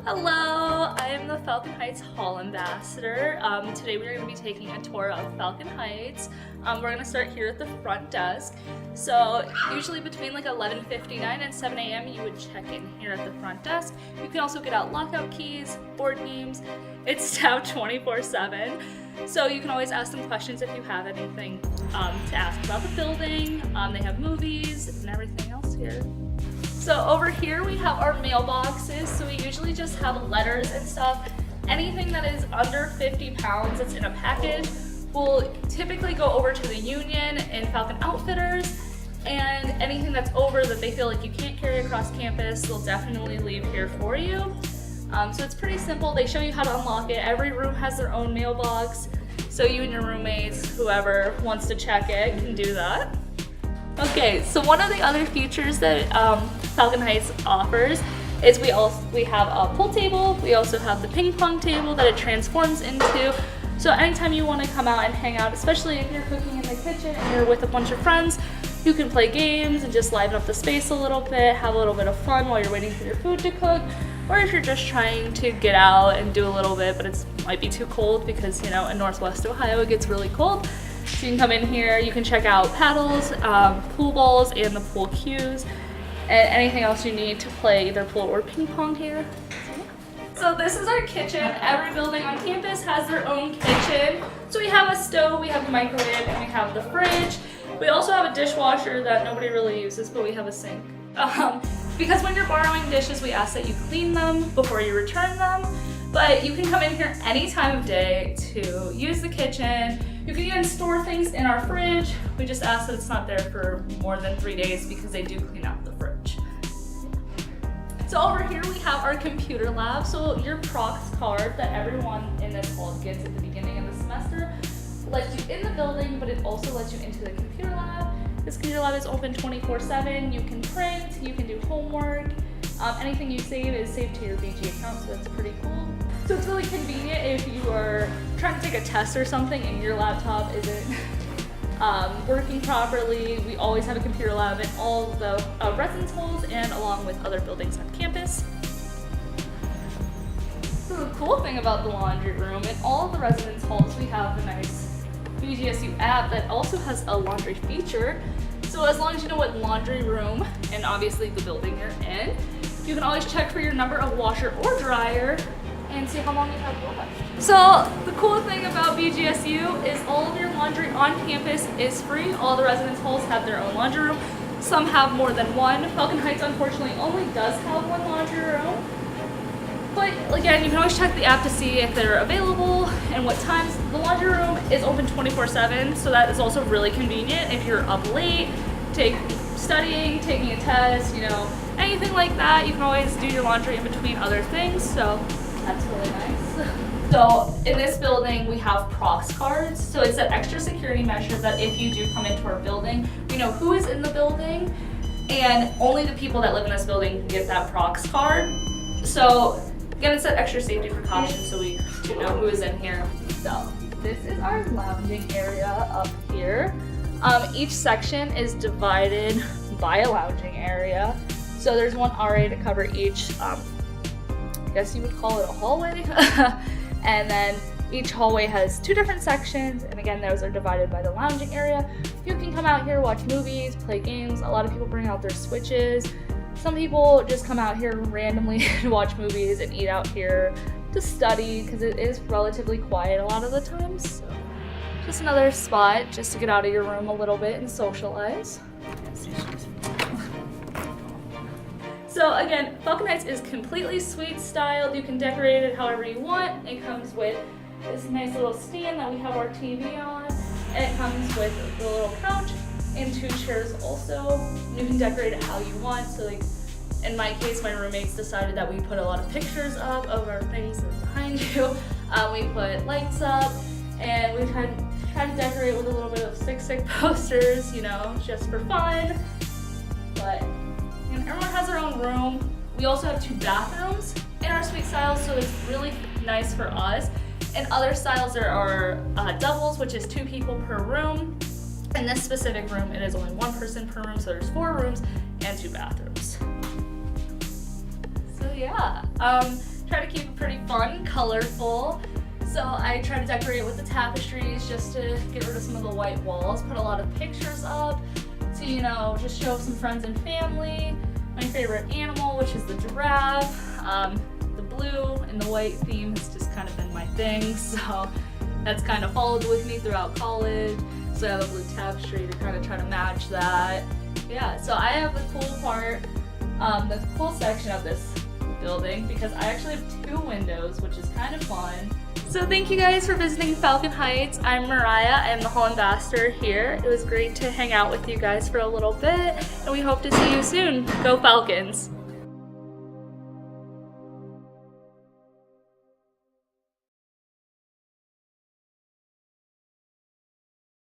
Hello, I am the Falcon Heights Hall Ambassador. Today we're going to be taking a tour of Falcon Heights. We're going to start here at the front desk. So usually between like 11:59 and 7 a.m. you would check in here at the front desk. You can also get out lockout keys, board games. It's staffed 24/7. So you can always ask them questions if you have anything to ask about the building. They have movies and everything else here. So over here we have our mailboxes. So we usually just have letters and stuff. Anything that is under 50 pounds that's in a package will typically go over to the Union and Falcon Outfitters. And anything that's over that they feel like you can't carry across campus, they'll definitely leave here for you. So it's pretty simple. They show you how to unlock it. Every room has their own mailbox. So you and your roommates, whoever wants to check it, can do that. Okay, so one of the other features that Falcon Heights offers is we have a pool table. We also have the ping pong table that it transforms into. So anytime you want to come out and hang out, especially if you're cooking in the kitchen and you're with a bunch of friends, you can play games and just liven up the space a little bit, have a little bit of fun while you're waiting for your food to cook. Or if you're just trying to get out and do a little bit, but it might be too cold because, you know, in Northwest Ohio it gets really cold. So you can come in here, you can check out paddles, pool balls, and the pool cues, and anything else you need to play either pool or ping pong here. So this is our kitchen. Every building on campus has their own kitchen. So we have a stove, we have a microwave, and we have the fridge. We also have a dishwasher that nobody really uses, but we have a sink. Because when you're borrowing dishes, we ask that you clean them before you return them. But you can come in here any time of day to use the kitchen. You can even store things in our fridge. We just ask that it's not there for more than 3 days because they do clean out the fridge. So over here we have our computer lab. So your prox card that everyone in this hall gets at the beginning of the semester lets you in the building, but it also lets you into the computer lab. This computer lab is open 24/7. You can print, you can do homework. Anything you save is saved to your BG account, so that's pretty cool. So it's really convenient if you are trying to take a test or something and your laptop isn't working properly. We always have a computer lab in all of the residence halls and along with other buildings on campus. So the cool thing about the laundry room, in all of the residence halls we have the nice BGSU app that also has a laundry feature. So as long as you know what laundry room and obviously the building you're in, you can always check for your number of washer or dryer and see how long you have left. So the cool thing about BGSU is all of your laundry on campus is free. All the residence halls have their own laundry room. Some have more than one. Falcon Heights unfortunately only does have one laundry room. But again, you can always check the app to see if they're available and what times. The laundry room is open 24/7, so that is also really convenient if you're up late, studying, taking a test, you know, anything like that. You can always do your laundry in between other things, so that's really nice. So in this building, we have prox cards. So it's an extra security measure that if you do come into our building, we know who is in the building, and only the people that live in this building can get that prox card. So again, it's an extra safety precaution so we do know who is in here. So this is our lounging area up here. Each section is divided by a lounging area. So there's one area to cover each, I guess you would call it a hallway. And then each hallway has 2 different sections. And again, those are divided by the lounging area. You can come out here, watch movies, play games. A lot of people bring out their Switches. Some people just come out here randomly to watch movies and eat out here to study because it is relatively quiet a lot of the times. So just another spot just to get out of your room a little bit and socialize. So again, Falcon Heights is completely suite styled. You can decorate it however you want. It comes with this nice little stand that we have our TV on. And it comes with the little couch and 2 chairs also. You can decorate it how you want. So like in my case, my roommates decided that we put a lot of pictures up of our things behind you. We put lights up and we tried to decorate with a little bit of sick posters, you know, just for fun. But everyone has their own room. We also have 2 bathrooms in our suite styles, so it's really nice for us. In other styles, there are doubles, which is 2 people per room. In this specific room, it is only 1 person per room, so there's 4 rooms and 2 bathrooms. So yeah, try to keep it pretty fun, colorful. So I try to decorate with the tapestries just to get rid of some of the white walls, put a lot of pictures up to, you know, just show some friends and family. My favorite animal, which is the giraffe. The blue and the white theme has just kind of been my thing, so that's kind of followed with me throughout college. So I have a blue tapestry to kind of try to match that. Yeah, so I have the cool part, the cool section of this building because I actually have 2 windows, which is kind of fun. So thank you guys for visiting Falcon Heights. I'm Mariah, I'm the Hall Ambassador here. It was great to hang out with you guys for a little bit, and we hope to see you soon. Go Falcons!